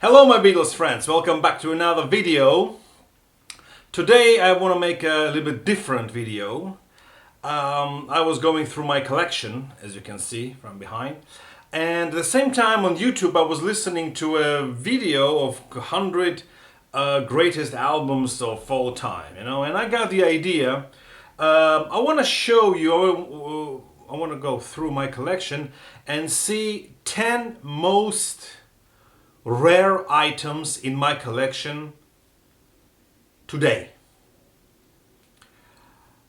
Hello my Beatles friends, welcome back to another video. Today I want to make a little bit different video. I was going through my collection, as you can see from behind, and at the same time on YouTube I was listening to a video of 100 greatest albums of all time, and I got the idea. I want to show you, I want to go through my collection and see 10 most rare items in my collection today.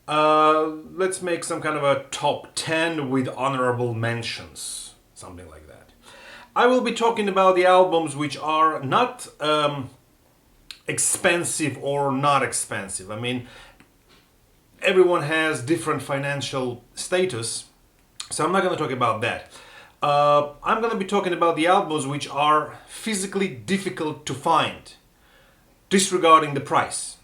Let's make some kind of a top 10 with honorable mentions, something like that. I will be talking about the albums which are not expensive or not expensive. I mean, everyone has different financial status, so I'm not going to talk about that. I'm going to be talking about the albums which are physically difficult to find, disregarding the price.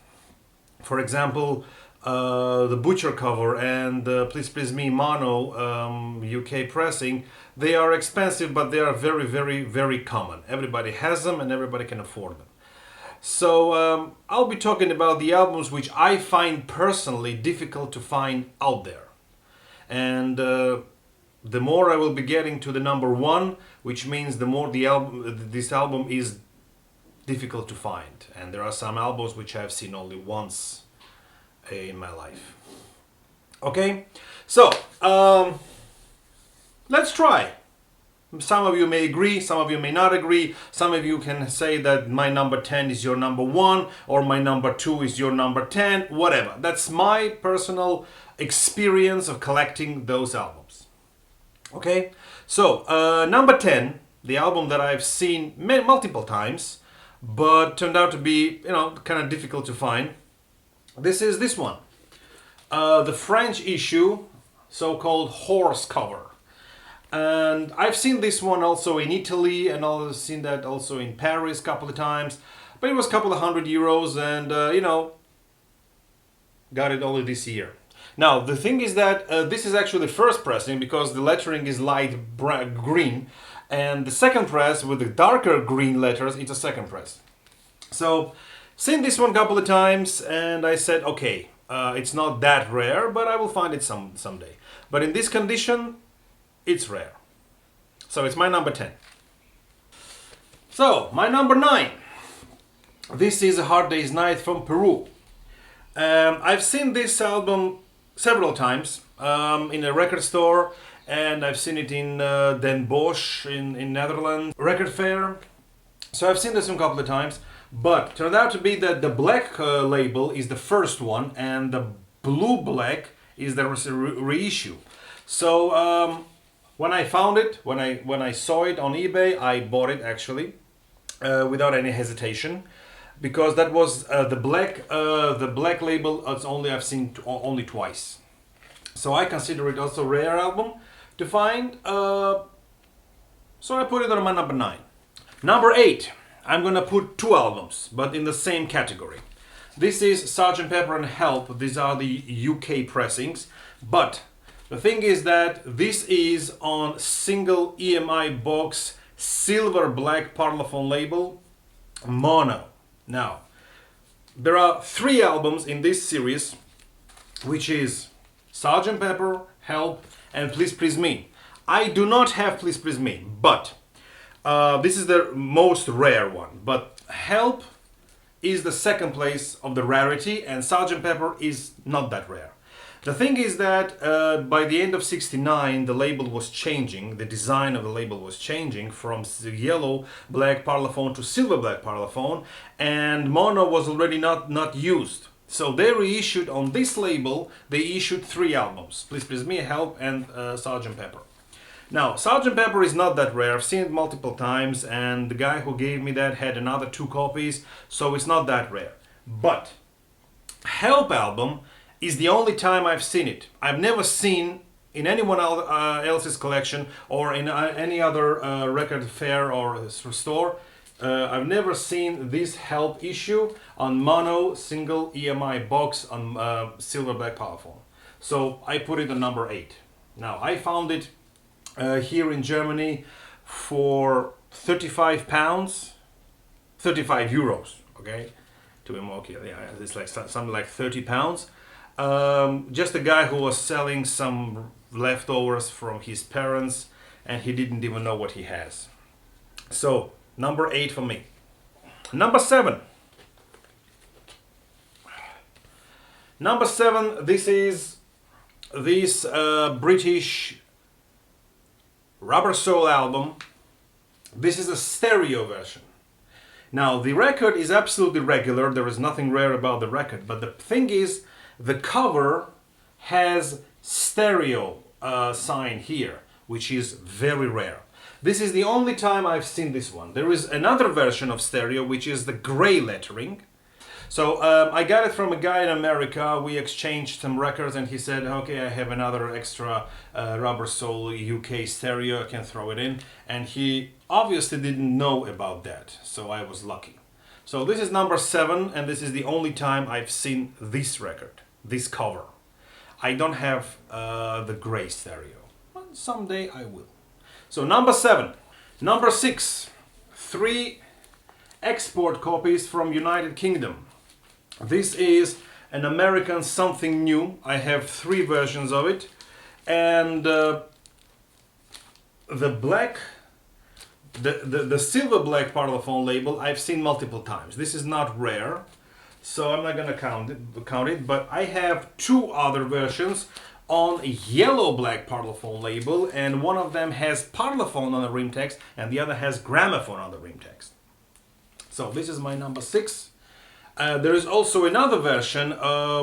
For example, the Butcher cover and Please Please Me mono UK pressing, they are expensive, but they are very, very, very common. Everybody has them and everybody can afford them. So I'll be talking about the albums which I find personally difficult to find out there. And the more I will be getting to the number one, which means the more this album is difficult to find. And there are some albums which I've seen only once in my life. Okay, so let's try. Some of you may agree, some of you may not agree. Some of you can say that my number 10 is your number 1 or my number 2 is your number 10, whatever. That's my personal experience of collecting those albums. Okay, so number 10, the album that I've seen multiple times, but turned out to be, kind of difficult to find. This is this one, the French issue, so-called horse cover. And I've seen this one also in Italy, and I've seen that also in Paris a couple of times, but it was a couple of €100, and got it only this year. Now, the thing is that this is actually the first pressing because the lettering is light green, and the second press with the darker green letters, it's a second press. So, seen this one a couple of times, and I said, okay, it's not that rare, but I will find it someday. But in this condition, it's rare. So, it's my number 10. So, my number 9. This is A Hard Day's Night from Peru. I've seen this album several times in a record store, and I've seen it in Den Bosch in Netherlands record fair. So I've seen this a couple of times, but turned out to be that the black label is the first one and the blue black is the reissue. So when I found it, when I saw it on eBay, I bought it actually without any hesitation. Because that was the black label. I've seen only twice, so I consider it also a rare album to find. So I put it on my number 9. Number 8, I'm gonna put 2 albums, but in the same category. This is Sgt. Pepper and Help. These are the UK pressings, but the thing is that this is on single EMI box, silver black Parlophone label, mono. Now, there are 3 albums in this series, which is Sgt. Pepper, Help, and Please Please Me. I do not have Please Please Me, but this is the most rare one. But Help is the second place of the rarity, and Sgt. Pepper is not that rare. The thing is that by the end of '69, the label was changing, the design of the label was changing from yellow black Parlophone to silver black Parlophone, and mono was already not used. So they reissued on this label, they issued 3 albums, Please Please Me, Help, and Sgt. Pepper. Now, Sgt. Pepper is not that rare, I've seen it multiple times, and the guy who gave me that had another 2 copies, so it's not that rare. But Help album is the only time I've seen it. I've never seen in anyone else's collection or in any other record fair or store. I've never seen this Help issue on mono single EMI box on silver black Parlophone. So I put it on number 8. Now I found it here in Germany for £35. 35 euros, okay, to be more clear. Yeah, it's like something like 30 pounds. Just a guy who was selling some leftovers from his parents, and he didn't even know what he has. So number 8 for me. Number 7. Number 7. This is this British Rubber Soul album. This is a stereo version. Now the record is absolutely regular. There is nothing rare about the record, but the thing is, the cover has stereo sign here, which is very rare. This is the only time I've seen this one. There is another version of stereo, which is the gray lettering. So I got it from a guy in America. We exchanged some records, and he said, okay, I have another extra Rubber Soul UK stereo, I can throw it in. And he obviously didn't know about that, so I was lucky. So this is number 7, and this is the only time I've seen this record, this cover. I don't have the gray stereo, but someday I will. So number 7. Number 6, 3 export copies from United Kingdom. This is an American something new. I have 3 versions of it, and the black, the silver black Parlophone label I've seen multiple times. This is not rare, so I'm not gonna count it. But I have 2 other versions on a yellow black Parlophone label, and one of them has Parlophone on the rim text, and the other has gramophone on the rim text. So this is my number 6. There is also another version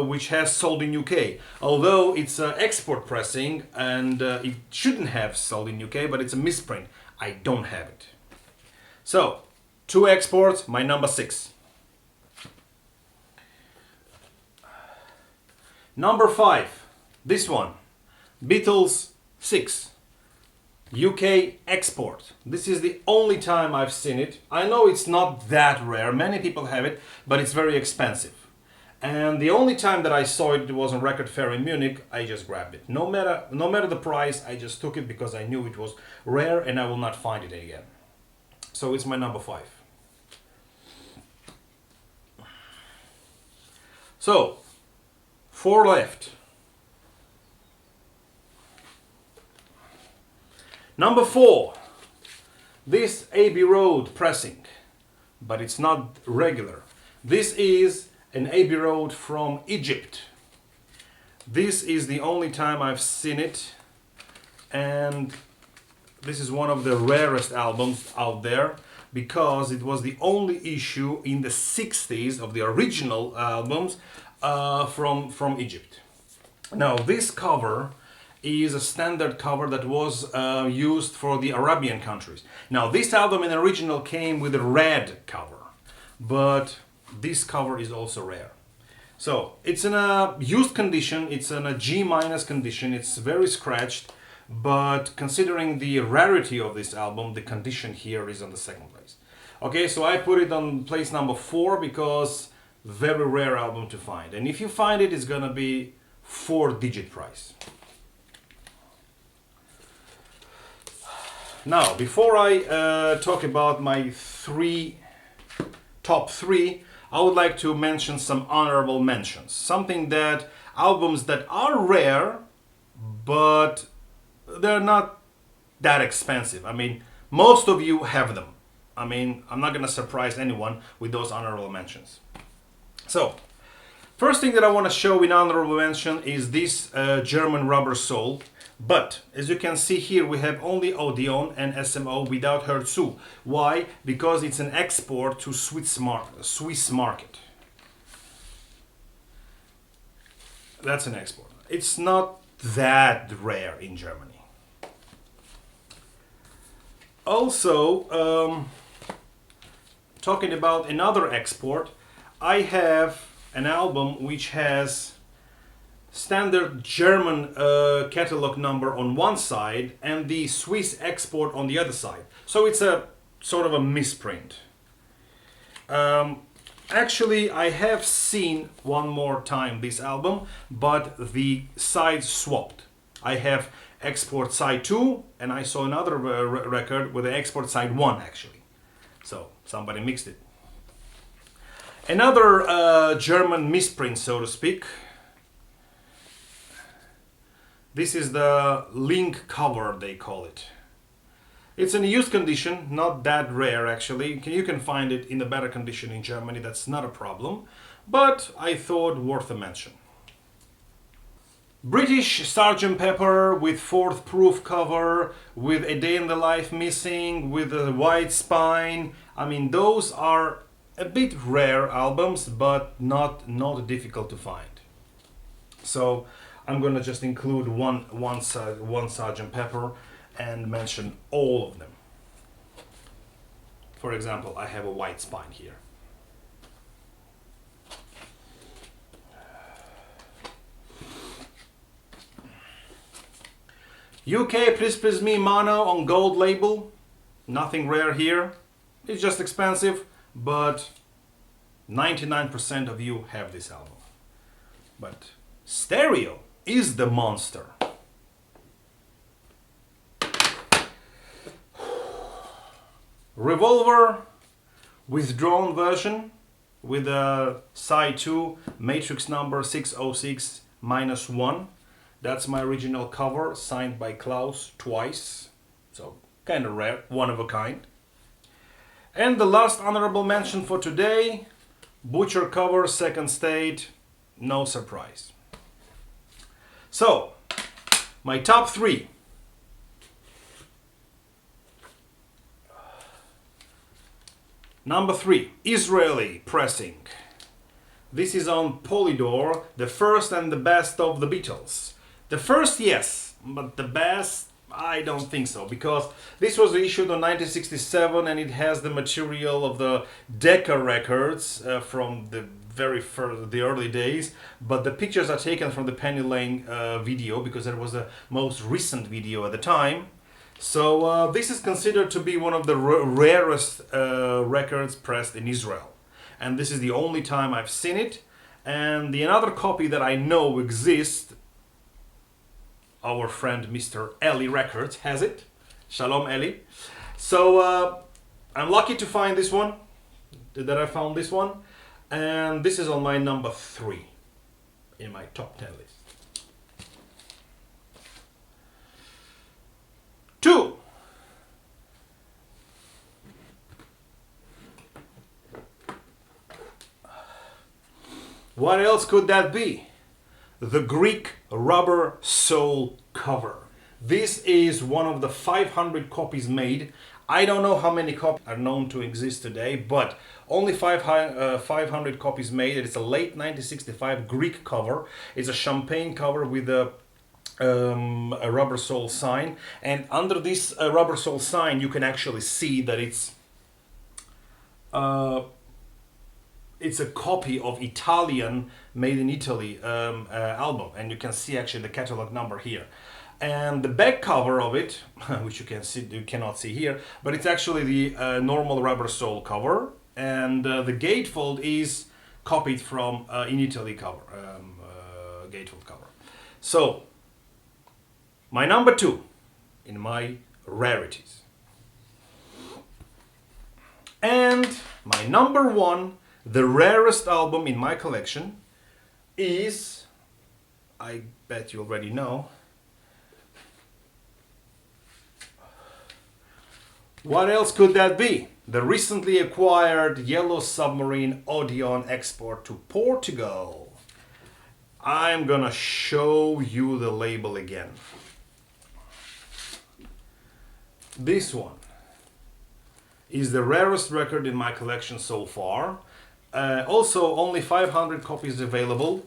which has sold in UK, although it's export pressing, and it shouldn't have sold in UK, but it's a misprint. I don't have it. So 2 exports, my number 6. Number 5, this one, Beatles 6. UK export. This is the only time I've seen it. I know it's not that rare, many people have it, but it's very expensive. And the only time that I saw it was on Record Fair in Munich. I just grabbed it. No matter the price, I just took it because I knew it was rare and I will not find it again. So it's my number 5. So 4 left. Number 4, this Abbey Road pressing, but it's not regular. This is an Abbey Road from Egypt. This is the only time I've seen it, and this is one of the rarest albums out there because it was the only issue in the 60s of the original albums from Egypt. Now this cover is a standard cover that was used for the Arabian countries. Now this album in the original came with a red cover, but this cover is also rare. So it's in a used condition, it's in a G- condition, it's very scratched, but considering the rarity of this album, the condition here is on the 2nd place. Okay, so I put it on place number 4 because very rare album to find. And if you find it, it's gonna be 4-digit price. Now, before I talk about my top 3, I would like to mention some honorable mentions. Something that albums that are rare, but they're not that expensive. I mean, most of you have them. I mean, I'm not gonna surprise anyone with those honorable mentions. So, first thing that I want to show in honorable mention is this German Rubber Soul. But as you can see here, we have only Odeon and SMO without Herzu. Why? Because it's an export to Swiss market. That's an export. It's not that rare in Germany. Also, talking about another export, I have an album which has standard German catalog number on one side and the Swiss export on the other side. So it's a sort of a misprint. Actually, I have seen one more time this album, but the sides swapped. I have export side 2 and I saw another record with the export side 1 actually. So somebody mixed it. Another German misprint, so to speak. This is the link cover, they call it. It's in used condition, not that rare actually. You can find it in a better condition in Germany, that's not a problem. But I thought worth a mention. British Sgt. Pepper with 4th proof cover, with A Day in the Life missing, with a white spine. I mean, those are a bit rare albums, but not difficult to find. So I'm gonna just include one Sgt. Pepper and mention all of them. For example, I have a white spine here. UK Please Please Me Mono on gold label. Nothing rare here. It's just expensive, but 99% of you have this album. But stereo is the monster. Revolver withdrawn version with a side 2 matrix number 606-1. That's my original cover, signed by Klaus twice. So kind of rare, one of a kind. And the last honorable mention for today, Butcher cover, second state, no surprise. So, my top 3. Number 3, Israeli pressing. This is on Polydor, the first and the best of the Beatles. The first, yes, but the best, I don't think so, because this was issued on 1967 and it has the material of the Decca records from the the early days, but the pictures are taken from the Penny Lane video, because it was the most recent video at the time. So this is considered to be one of the rarest records pressed in Israel, and this is the only time I've seen it. And the another copy that I know exists, our friend MrEliRecords has it. Shalom Eli. So I'm lucky to find this one, that I found this one, and this is on my number 3 in my top 10 list. 2. What else could that be? The Greek Rubber Soul cover. This is one of the 500 copies made. I don't know how many copies are known to exist today, but only 500 copies made. It's a late 1965 Greek cover. It's a champagne cover with a Rubber Soul sign, and under this Rubber Soul sign you can actually see that it's a copy of Italian, made in Italy album, and you can see actually the catalog number here. And the back cover of it, which you cannot see here, but it's actually the normal Rubber Soul cover, and the gatefold is copied from in Italy cover, gatefold cover. So my number 2 in my rarities. And my number 1, the rarest album in my collection, is, I bet you already know, what else could that be? The recently acquired Yellow Submarine Odeon export to Portugal. I'm gonna show you the label again. This one is the rarest record in my collection so far. Also, only 500 copies available.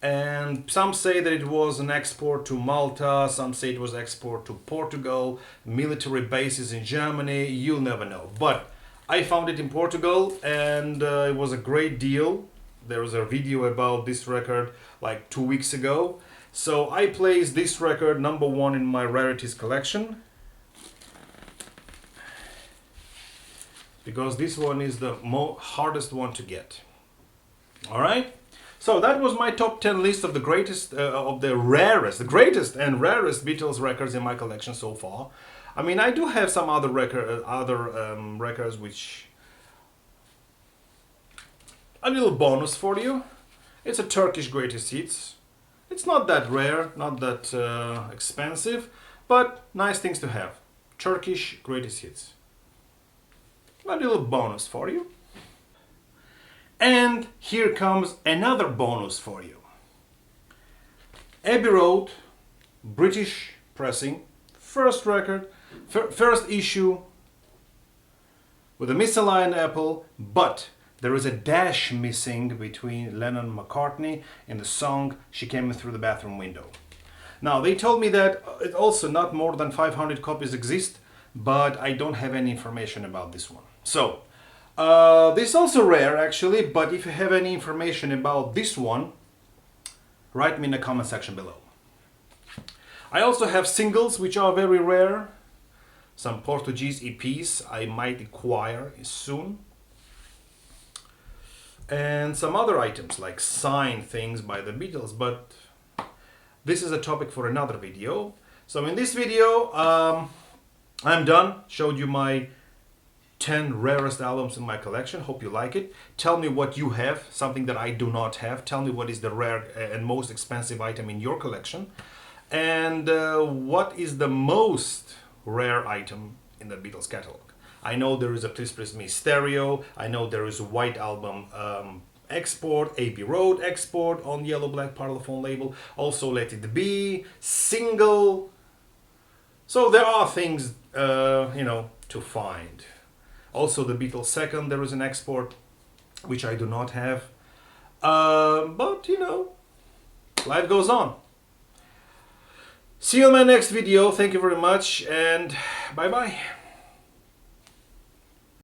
And some say that it was an export to Malta, some say it was export to Portugal, military bases in Germany, you'll never know. But I found it in Portugal, and it was a great deal. There was a video about this record like 2 weeks ago. So I placed this record number 1 in my rarities collection, because this one is the hardest one to get. All right, so that was my top 10 list of the greatest, the greatest and rarest Beatles records in my collection so far. I mean, I do have some other records which a little bonus for you. It's a Turkish greatest hits. It's not that rare, not that expensive, but nice things to have. Turkish greatest hits. A little bonus for you. And here comes another bonus for you. Abbey Road, British pressing, first record, first issue with a misaligned apple, but there is a dash missing between Lennon and McCartney in the song She Came In Through the Bathroom Window. Now, they told me that it also not more than 500 copies exist, but I don't have any information about this one. So, this is also rare actually, but if you have any information about this one, write me in the comment section below. I also have singles which are very rare, some Portuguese EPs I might acquire soon, and some other items like signed things by the Beatles, but this is a topic for another video. So in this video, I'm done. Showed you my 10 rarest albums in my collection. Hope you like it. Tell me what you have, something that I do not have. Tell me what is the rare and most expensive item in your collection. And what is the most rare item in the Beatles catalog. I know there is a Please Please Me stereo. I know there is a White Album export, Abbey Road export on Yellow Black Parlophone label. Also Let It Be, single. So there are things, to find. Also the Beatles second, there is an export, which I do not have. But, life goes on. See you in my next video. Thank you very much and bye-bye.